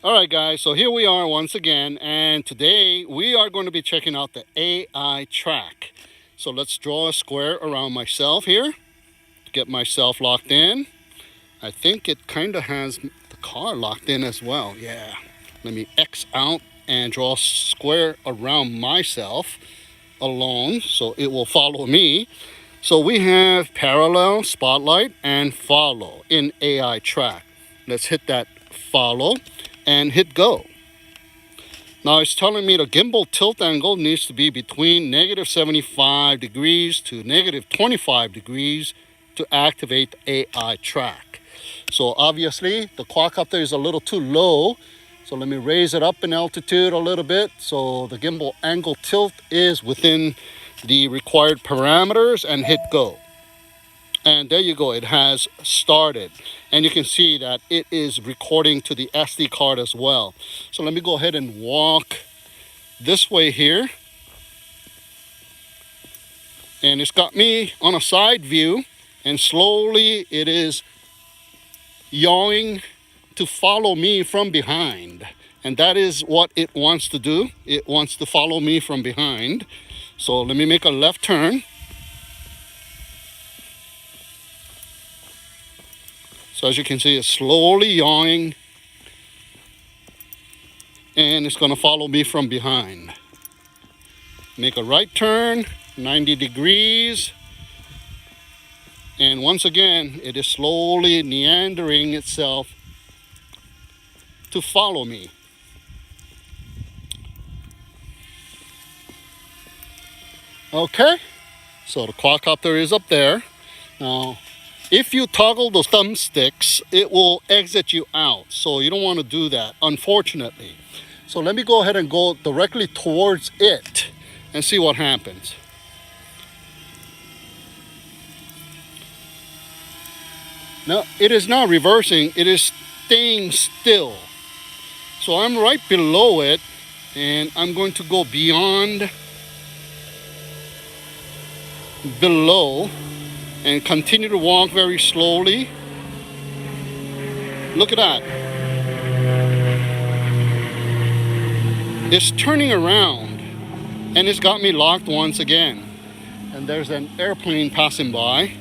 Alright guys, so here we are once again, and today we are going to be checking out the AI track. So let's draw a square around myself here to get myself locked in. I think it kind of has the car locked in as well. Yeah, let me X out and draw a square around myself alone so it will follow me. So we have parallel, spotlight, and follow in AI track. Let's hit that follow and hit go. Now it's telling me the gimbal tilt angle needs to be between -75 degrees to -25 degrees to activate the AI track. So obviously the quadcopter is a little too low, so let me raise it up in altitude a little bit so the gimbal angle tilt is within the required parameters, and hit go. And there you go, it has started. And you can see that it is recording to the SD card as well. So let me go ahead and walk this way here. And it's got me on a side view, and slowly it is yawing to follow me from behind. And that is what it wants to do. It wants to follow me from behind. So let me make a left turn. So as you can see, it's slowly yawing, and it's going to follow me from behind. Make a right turn, 90 degrees, and once again, it is slowly meandering itself to follow me. Okay, so the quadcopter is up there. Now, if you toggle those thumbsticks, it will exit you out. So you don't want to do that, unfortunately. So let me go ahead and go directly towards it and see what happens. Now, it is not reversing, it is staying still. So I'm right below it, and I'm going to go beyond below and continue to walk very slowly. Look at that. It's turning around, and it's got me locked once again. And there's an airplane passing by.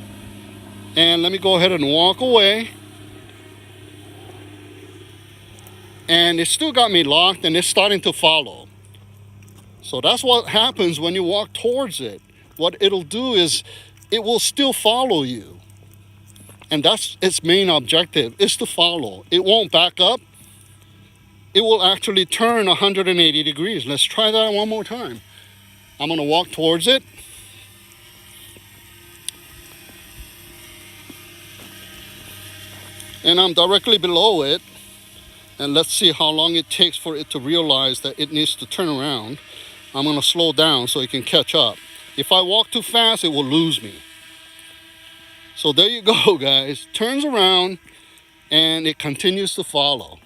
And let me go ahead and walk away. And it's still got me locked, and it's starting to follow. So that's what happens when you walk towards it. What it'll do is it will still follow you. And that's its main objective, is to follow. It won't back up. It will actually turn 180 degrees. Let's try that one more time. I'm going to walk towards it. And I'm directly below it. And let's see how long it takes for it to realize that it needs to turn around. I'm going to slow down so it can catch up. If I walk too fast, it will lose me. So there you go, guys. Turns around, and it continues to follow.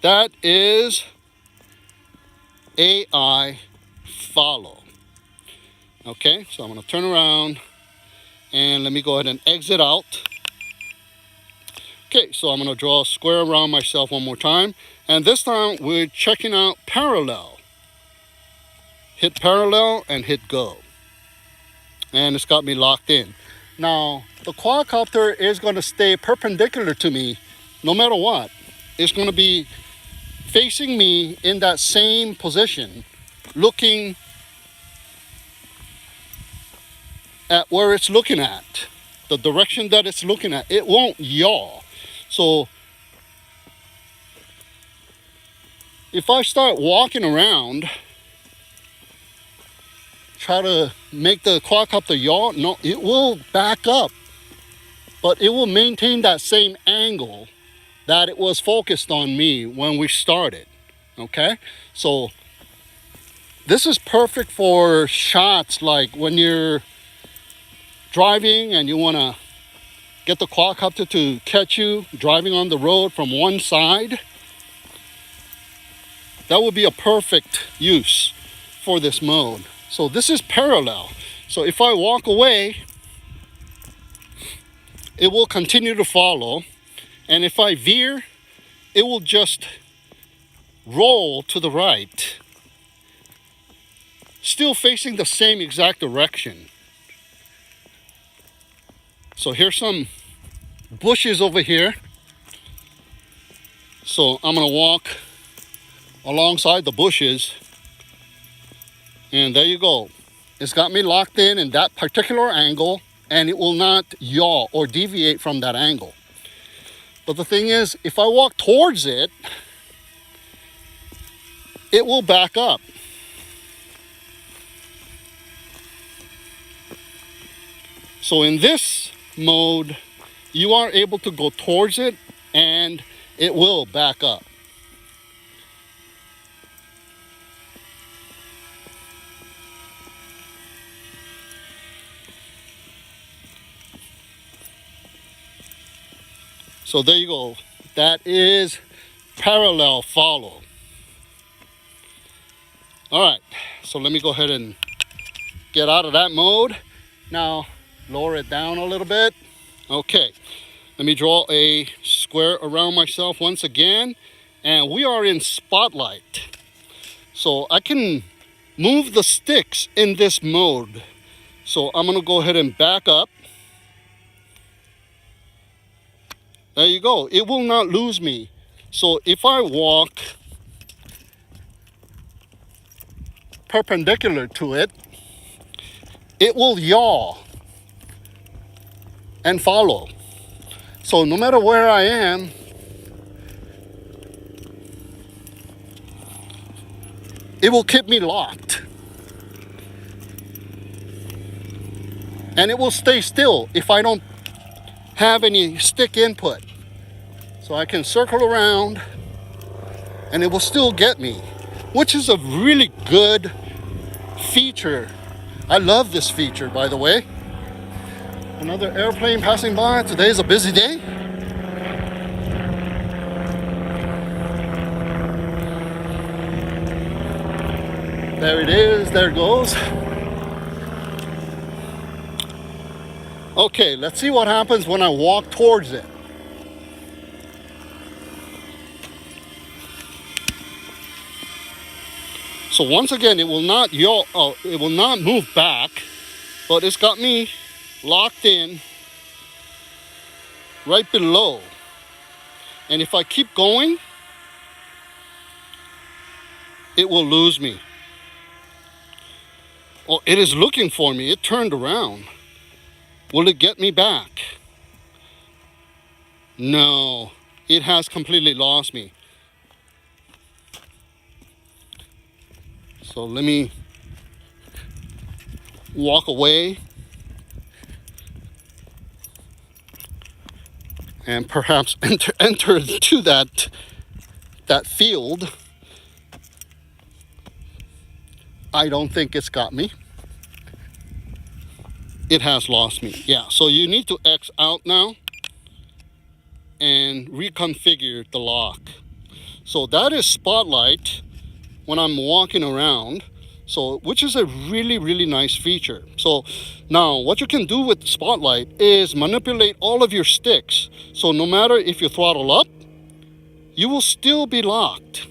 That is AI follow. Okay, so I'm going to turn around, and let me go ahead and exit out. Okay, so I'm going to draw a square around myself one more time. And this time, we're checking out parallel. Hit parallel and hit go. And it's got me locked in. Now, the quadcopter is going to stay perpendicular to me no matter what. It's going to be facing me in that same position, looking at where it's looking at, the direction that it's looking at. It won't yaw. So if I start walking around, try to make the quadcopter yaw, no, it will back up, but it will maintain that same angle that it was focused on me when we started. Okay, so this is perfect for shots like when you're driving and you want to get the quadcopter to catch you driving on the road from one side. That would be a perfect use for this mode. So this is parallel. So if I walk away, it will continue to follow. And if I veer, it will just roll to the right, still facing the same exact direction. So here's some bushes over here. So I'm gonna walk alongside the bushes, and there you go. It's got me locked in that particular angle, and it will not yaw or deviate from that angle. But the thing is, if I walk towards it, it will back up. So in this mode, you are able to go towards it and it will back up. So there you go. That is parallel follow. All right, so let me go ahead and get out of that mode. Now, lower it down a little bit. Okay, let me draw a square around myself once again. And we are in spotlight. So I can move the sticks in this mode. So I'm gonna go ahead and back up. There you go, it will not lose me. So if I walk perpendicular to it, it will yaw and follow. So no matter where I am, it will keep me locked. And it will stay still if I don't have any stick input. So I can circle around and it will still get me, which is a really good feature. I love this feature, by the way. Another airplane passing by. Today is a busy day. There it is, there it goes. Okay, let's see what happens when I walk towards it. So once again, it will not yaw, it will not move back, but it's got me locked in right below. And if I keep going, it will lose me. Oh, it is looking for me. It turned around. Will it get me back? No, it has completely lost me. So let me walk away and perhaps enter into that field. I don't think it's got me. It has lost me. Yeah, so you need to X out now and reconfigure the lock. So that is spotlight when I'm walking around, so which is a really nice feature. So now what you can do with spotlight is manipulate all of your sticks. So no matter if you throttle up, you will still be locked.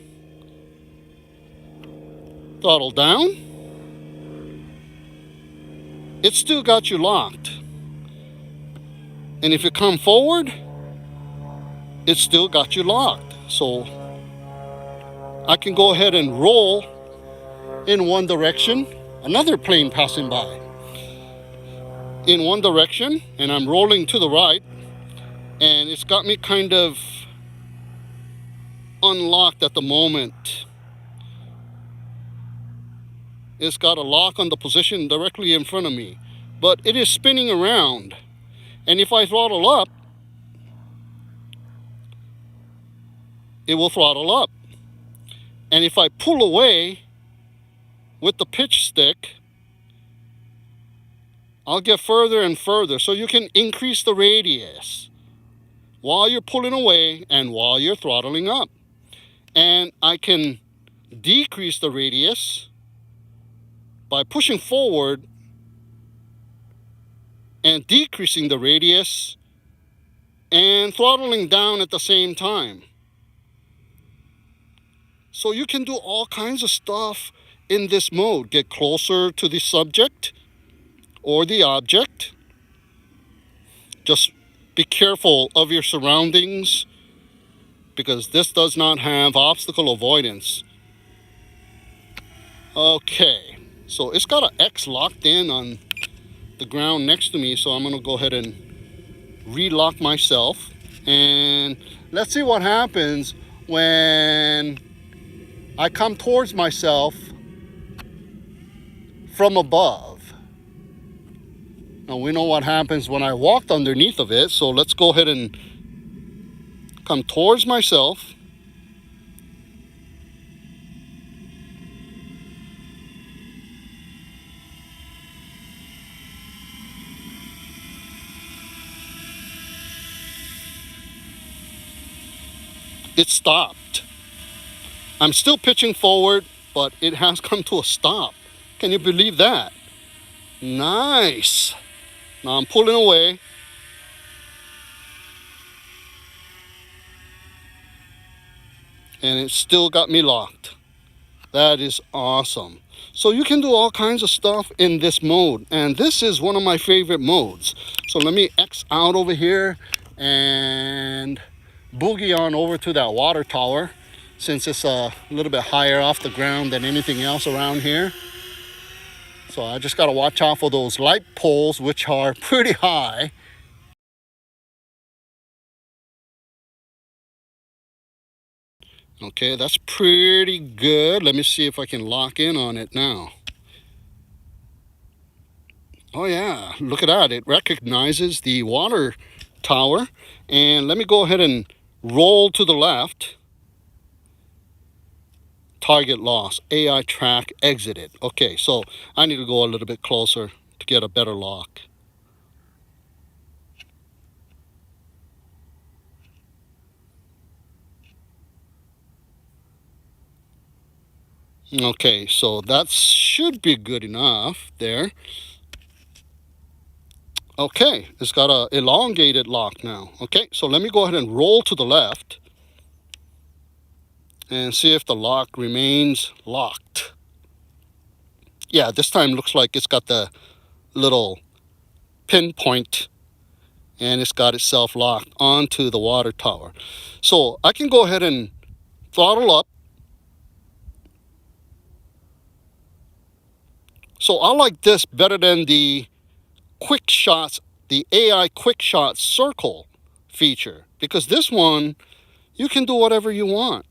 Throttle down, it still got you locked. And if you come forward, it still got you locked. So I can go ahead and roll in one direction, another plane passing by in one direction, and I'm rolling to the right, and it's got me kind of unlocked at the moment. It's got a lock on the position directly in front of me, but it is spinning around. And if I throttle up, it will throttle up. And if I pull away with the pitch stick, I'll get further and further. So you can increase the radius while you're pulling away and while you're throttling up. And I can decrease the radius by pushing forward and decreasing the radius and throttling down at the same time. So you can do all kinds of stuff in this mode. Get closer to the subject or the object. Just be careful of your surroundings, because this does not have obstacle avoidance. Okay, so it's got an X locked in on the ground next to me, so I'm going to go ahead and relock myself, and let's see what happens when I come towards myself from above. Now we know what happens when I walked underneath of it, so let's go ahead and come towards myself. It stopped. I'm still pitching forward, but it has come to a stop. Can you believe that? Nice. Now I'm pulling away. And it still got me locked. That is awesome. So you can do all kinds of stuff in this mode, and this is one of my favorite modes. So let me X out over here and boogie on over to that water tower, since it's a little bit higher off the ground than anything else around here. So I just got to watch out for those light poles, which are pretty high. Okay, that's pretty good. Let me see if I can lock in on it now. Oh yeah, look at that. It recognizes the water tower. And let me go ahead and roll to the left. Target lost. AI track exited. Okay, so I need to go a little bit closer to get a better lock. Okay, so that should be good enough there. Okay, it's got a elongated lock now. Okay, so let me go ahead and roll to the left and see if the lock remains locked. Yeah, this time looks like it's got the little pinpoint and it's got itself locked onto the water tower. So I can go ahead and throttle up. So I like this better than the quick shots, the AI quick shot circle feature, because this one you can do whatever you want.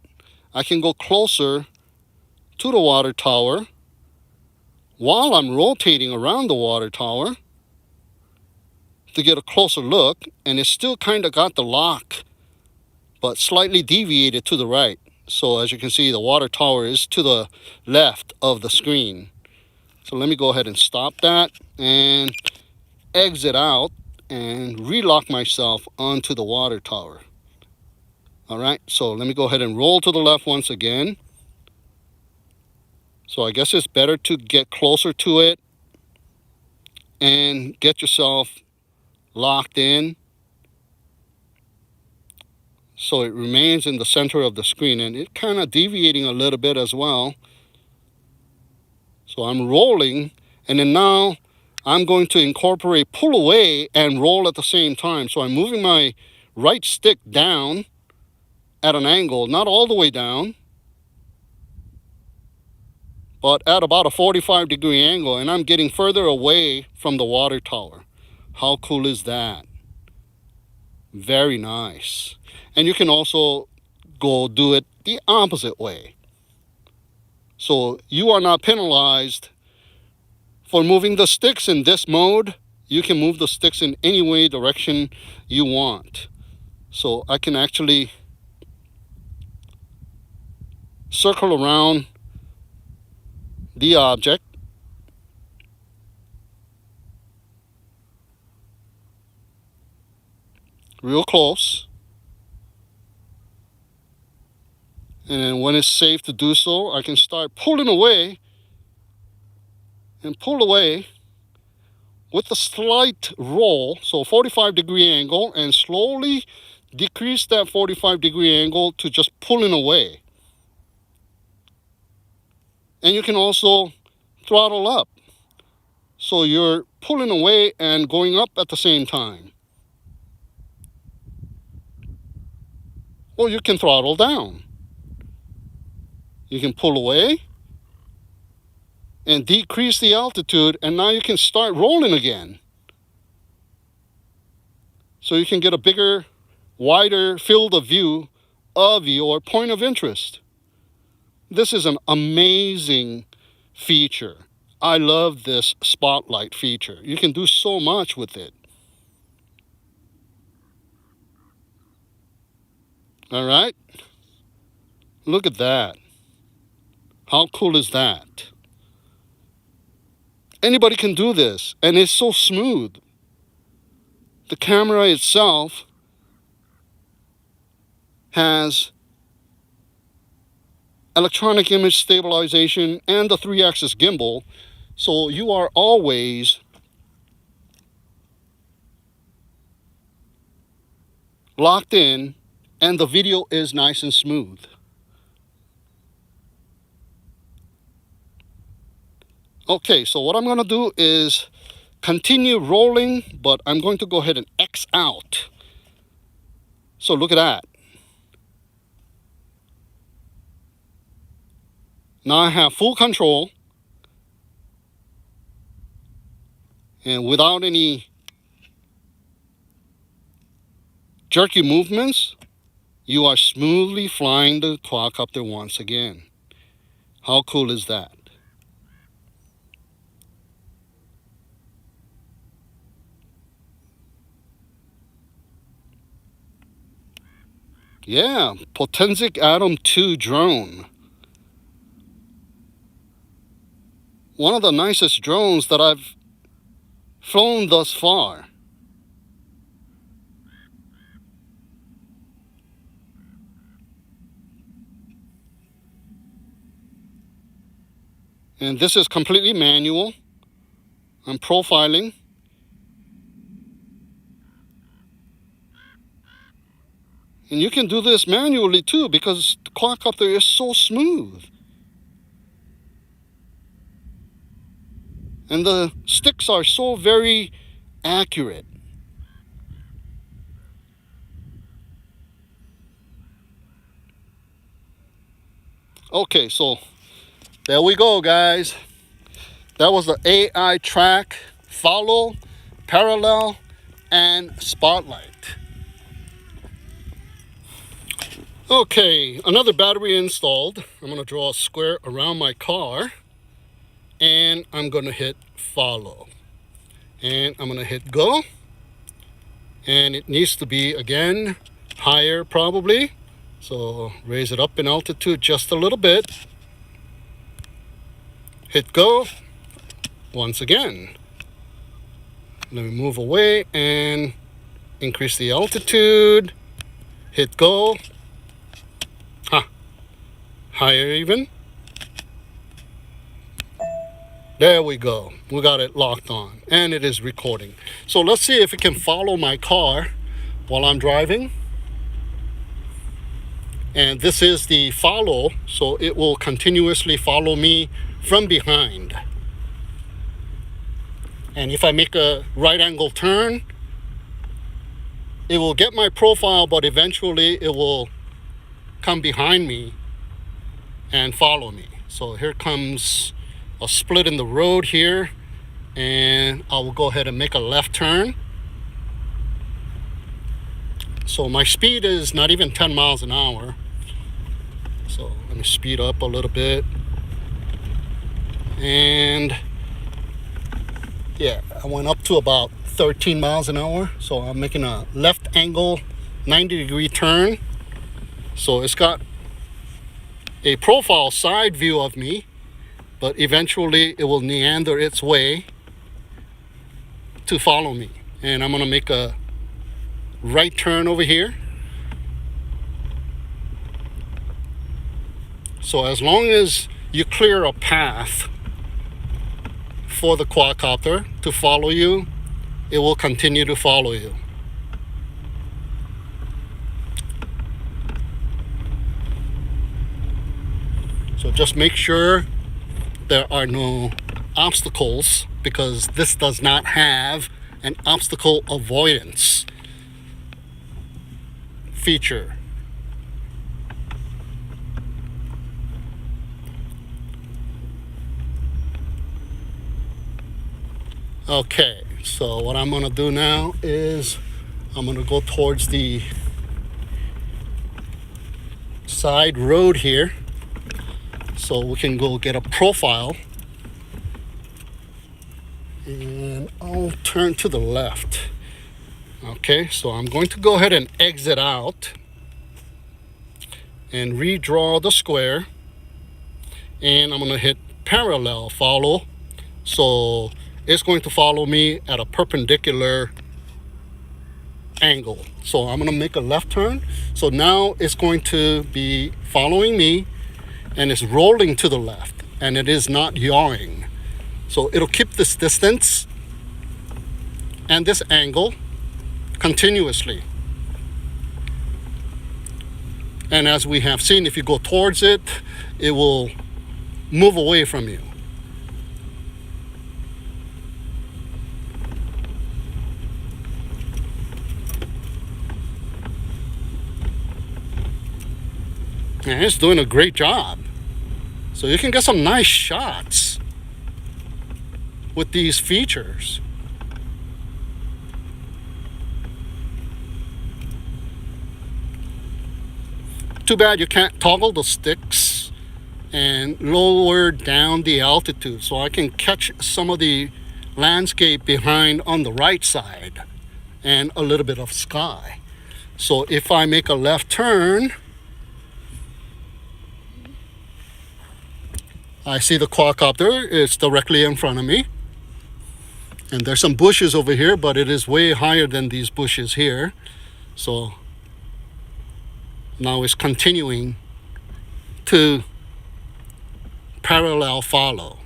I can go closer to the water tower while I'm rotating around the water tower to get a closer look, and it's still kind of got the lock but slightly deviated to the right. So as you can see, the water tower is to the left of the screen. So let me go ahead and stop that and exit out and relock myself onto the water tower. All right, so let me go ahead and roll to the left once again. So I guess it's better to get closer to it and get yourself locked in so it remains in the center of the screen, and it kind of deviating a little bit as well. So I'm rolling, and then now I'm going to incorporate pull away and roll at the same time. So I'm moving my right stick down at an angle, not all the way down, but at about a 45-degree angle, and I'm getting further away from the water tower. How cool is that? Very nice. And you can also go do it the opposite way. So you are not penalized for moving the sticks in this mode. You can move the sticks in any way, direction you want. So I can actually circle around the object, real close, and then when it's safe to do so, I can start pulling away and pull away with a slight roll, so 45-degree angle, and slowly decrease that 45-degree angle to just pulling away. And you can also throttle up, so you're pulling away and going up at the same time. Or you can throttle down. You can pull away and decrease the altitude, and now you can start rolling again. So you can get a bigger, wider field of view of your point of interest. This is an amazing feature. I love this spotlight feature. You can do so much with it. All right. Look at that. How cool is that? Anybody can do this, and it's so smooth. The camera itself has electronic image stabilization and the 3-axis gimbal, so you are always locked in, and the video is nice and smooth. Okay, so what I'm going to do is continue rolling, but I'm going to go ahead and X out. So look at that. Now I have full control, and without any jerky movements, you are smoothly flying the quadcopter once again. How cool is that? Yeah, potensic Atom 2 drone. One of the nicest drones that I've flown thus far. And this is completely manual. I'm profiling. And you can do this manually too, because the quadcopter is so smooth. And the sticks are so very accurate. Okay, so there we go, guys. That was the AI track, follow, parallel, and spotlight. Okay, another battery installed. I'm going to draw a square around my car, and I'm going to hit follow. And I'm going to hit go. And it needs to be, again, higher probably. So raise it up in altitude just a little bit. Hit go once again. Let me move away and increase the altitude. Hit go. Higher even. There we go. We got it locked on, and it is recording. So let's see if it can follow my car while I'm driving. And this is the follow, so it will continuously follow me from behind. And if I make a right angle turn, it will get my profile, but eventually it will come behind me and follow me. So here comes a split in the road here, and I will go ahead and make a left turn. So my speed is not even 10 miles an hour. So let me speed up a little bit. And yeah, I went up to about 13 miles an hour. So I'm making a left angle 90-degree turn. So it's got a profile side view of me, but eventually it will meander its way to follow me. And I'm going to make a right turn over here. So as long as you clear a path for the quadcopter to follow you, it will continue to follow you. So just make sure there are no obstacles, because this does not have an obstacle avoidance feature. Okay, so what I'm gonna do now is I'm gonna go towards the side road here so we can go get a profile, and I'll turn to the left. Okay, so I'm going to go ahead and exit out and redraw the square, and I'm going to hit parallel follow, so it's going to follow me at a perpendicular angle. So I'm going to make a left turn, so now it's going to be following me and it's rolling to the left, and it is not yawing. So it'll keep this distance and this angle continuously. And as we have seen, if you go towards it, it will move away from you. And it's doing a great job. So you can get some nice shots with these features. Too bad you can't toggle the sticks and lower down the altitude, so I can catch some of the landscape behind on the right side and a little bit of sky. So if I make a left turn, I see the quadcopter is directly in front of me. And there's some bushes over here, but it is way higher than these bushes here. So now it's continuing to parallel follow.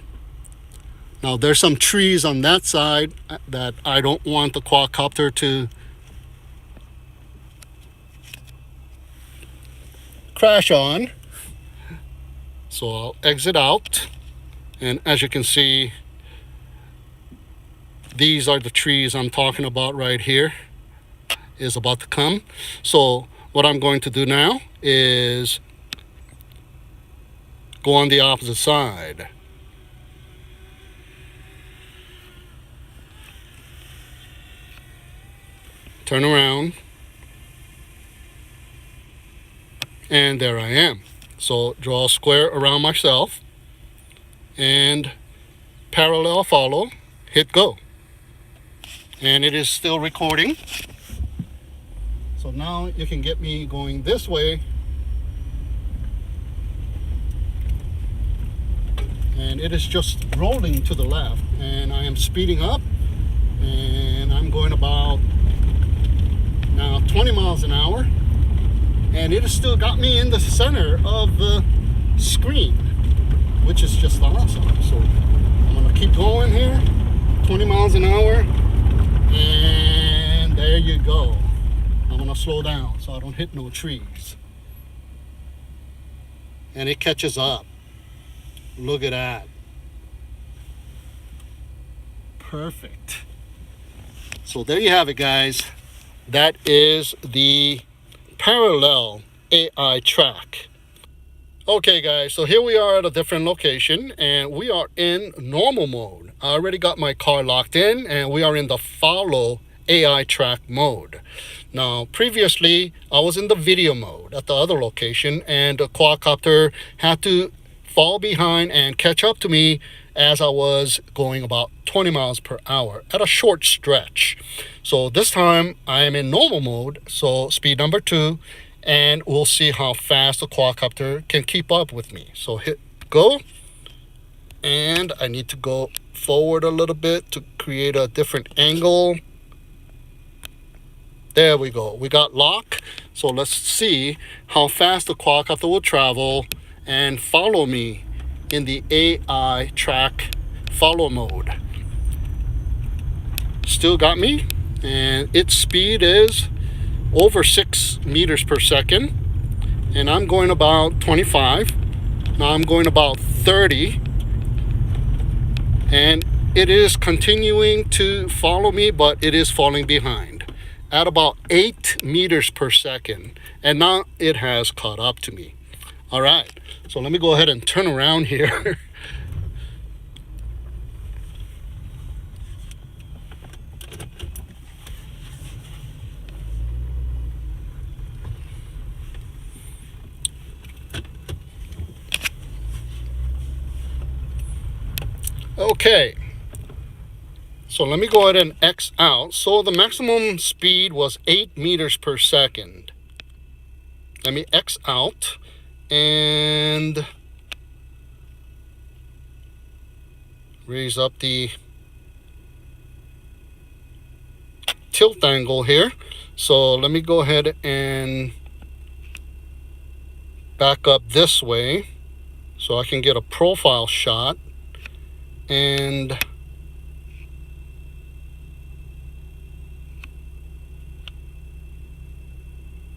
Now there's some trees on that side that I don't want the quadcopter to crash on. So I'll exit out, and as you can see, these are the trees I'm talking about right here, is about to come. So what I'm going to do now is go on the opposite side. Turn around, and there I am. So draw a square around myself and parallel follow, hit go. And it is still recording. So now you can get me going this way. And it is just rolling to the left, and I am speeding up, and I'm going about now 20 miles an hour. And it has still got me in the center of the screen, which is just awesome. So I'm gonna keep going here, 20 miles an hour, and there you go. I'm gonna slow down so I don't hit no trees. And it catches up. Look at that. Perfect. So there you have it, guys. That is the parallel AI track. Okay guys, so here we are at a different location, and we are in normal mode. I already got my car locked in, and we are in the follow AI track mode. Now previously I was in the video mode at the other location, and the quadcopter had to fall behind and catch up to me as I was going about 20 miles per hour at a short stretch. So this time I am in normal mode, so speed number 2, and we'll see how fast the quadcopter can keep up with me. So hit go, and I need to go forward a little bit to create a different angle. There we go, we got lock. So let's see how fast the quadcopter will travel and follow me in the AI track follow mode. still got me, and its speed is over 6 meters per second, and I'm going about 25. Now I'm going about 30, and it is continuing to follow me, but it is falling behind at about 8 meters per second, and now it has caught up to me. All right, so let me go ahead and turn around here. Okay, so let me go ahead and X out. So the maximum speed was 8 meters per second. Let me X out and raise up the tilt angle here. So let me go ahead and back up this way so I can get a profile shot, and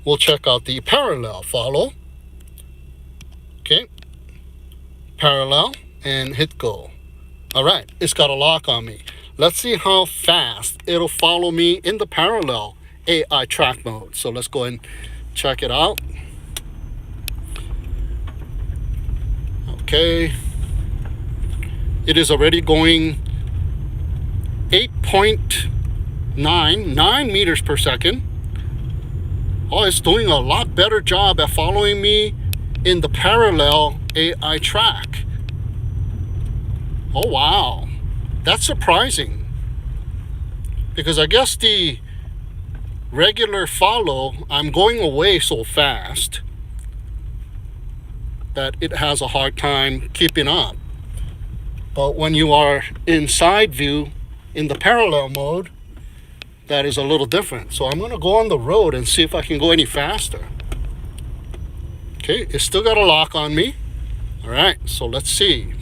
we'll check out the parallel follow. Okay, parallel, and hit go. All right, it's got a lock on me. Let's see how fast it'll follow me in the parallel AI track mode. So let's go and check it out. Okay, it is already going 8.9 meters per second. Oh, it's doing a lot better job at following me in the parallel AI track. Oh wow, that's surprising, because I guess the regular follow, I'm going away so fast that it has a hard time keeping up. But when you are in side view in the parallel mode, that is a little different. So I'm going to go on the road and see if I can go any faster. Okay, it's still got a lock on me. All right, so let's see.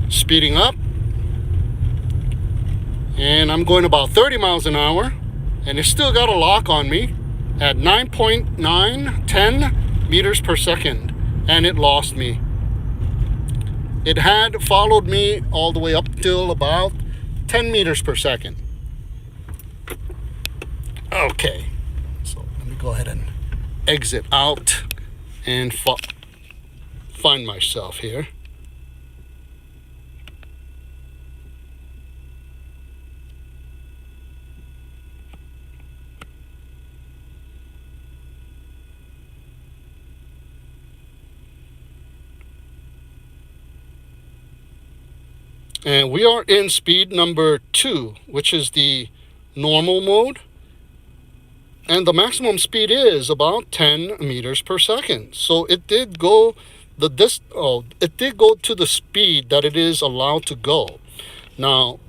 Speeding up, and I'm going about 30 miles an hour, and it's still got a lock on me at 9.910 meters per second, and it lost me. It had followed me all the way up till about 10 meters per second. Okay, so let me go ahead and exit out and find myself here. And we are in speed number 2, which is the normal mode. And the maximum speed is about 10 meters per second. So it did go it did go to the speed that it is allowed to go. Now,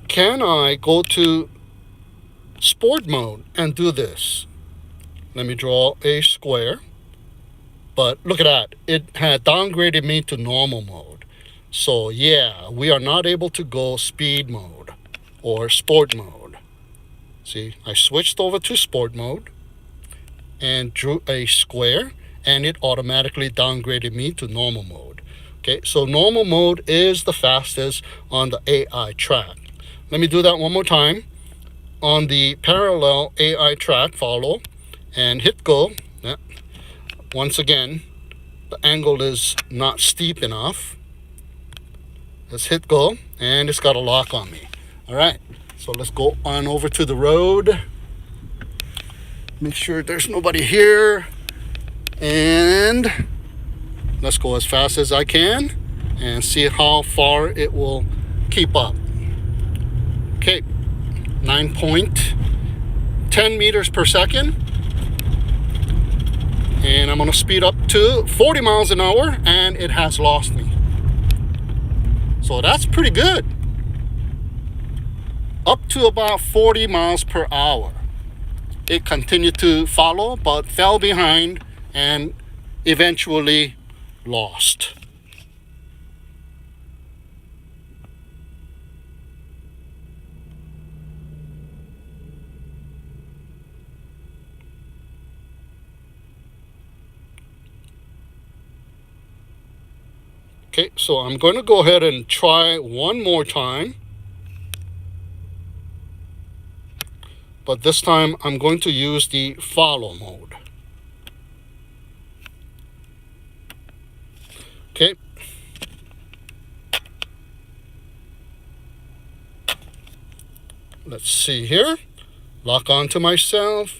can I go to sport mode and do this? Let me draw a square. But look at that, it had downgraded me to normal mode. So yeah, we are not able to go speed mode or sport mode. See, I switched over to sport mode and drew a square, and it automatically downgraded me to normal mode. Okay, so normal mode is the fastest on the AI track. Let me do that one more time. On the parallel AI track, follow and hit go. Yeah. Once again, the angle is not steep enough. Let's hit go, and it's got a lock on me. All right, so let's go on over to the road. Make sure there's nobody here, and let's go as fast as I can and see how far it will keep up. Okay, 9.10 meters per second, and I'm gonna speed up to 40 miles an hour, and it has lost me. So that's pretty good. Up to about 40 miles per hour. It continued to follow, but fell behind and eventually lost. Okay, so I'm going to go ahead and try one more time. But this time I'm going to use the follow mode. Okay. Let's see here. Lock onto myself.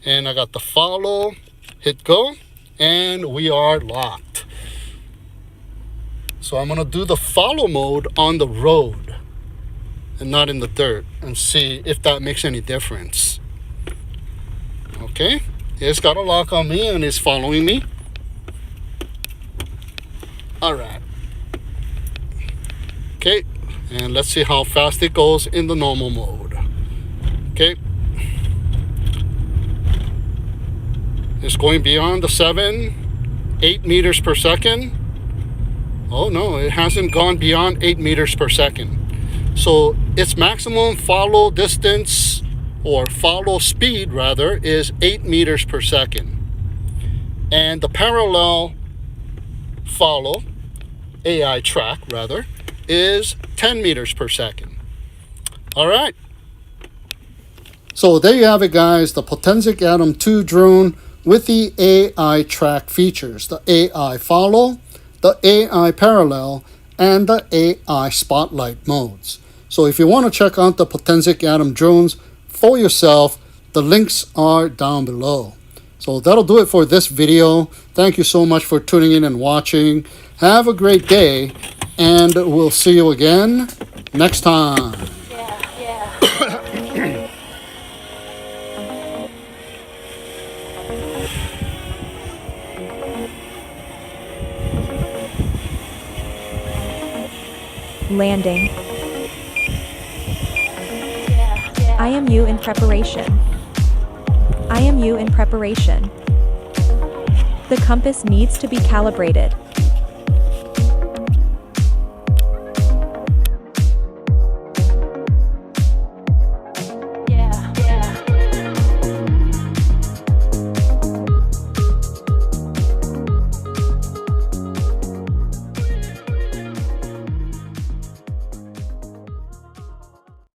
And I got the follow. Hit go. And we are locked. So I'm going to do the follow mode on the road and not in the dirt, and see if that makes any difference. Okay, it's got a lock on me and it's following me. All right. Okay, and let's see how fast it goes in the normal mode. Okay. It's going beyond the 8 meters per second. Oh no, it hasn't gone beyond 8 meters per second. So its maximum follow distance, or follow speed rather, is 8 meters per second. And the parallel follow, AI track rather, is 10 meters per second. All right. So there you have it, guys, the potensic Atom 2 drone with the AI track features, the AI follow, the AI parallel, and the AI spotlight modes. So if you want to check out the potensic Atom drones for yourself, the links are down below. So that'll do it for this video. Thank you so much for tuning in and watching. Have a great day, and we'll see you again next time. Landing. IMU in preparation. IMU in preparation. The compass needs to be calibrated.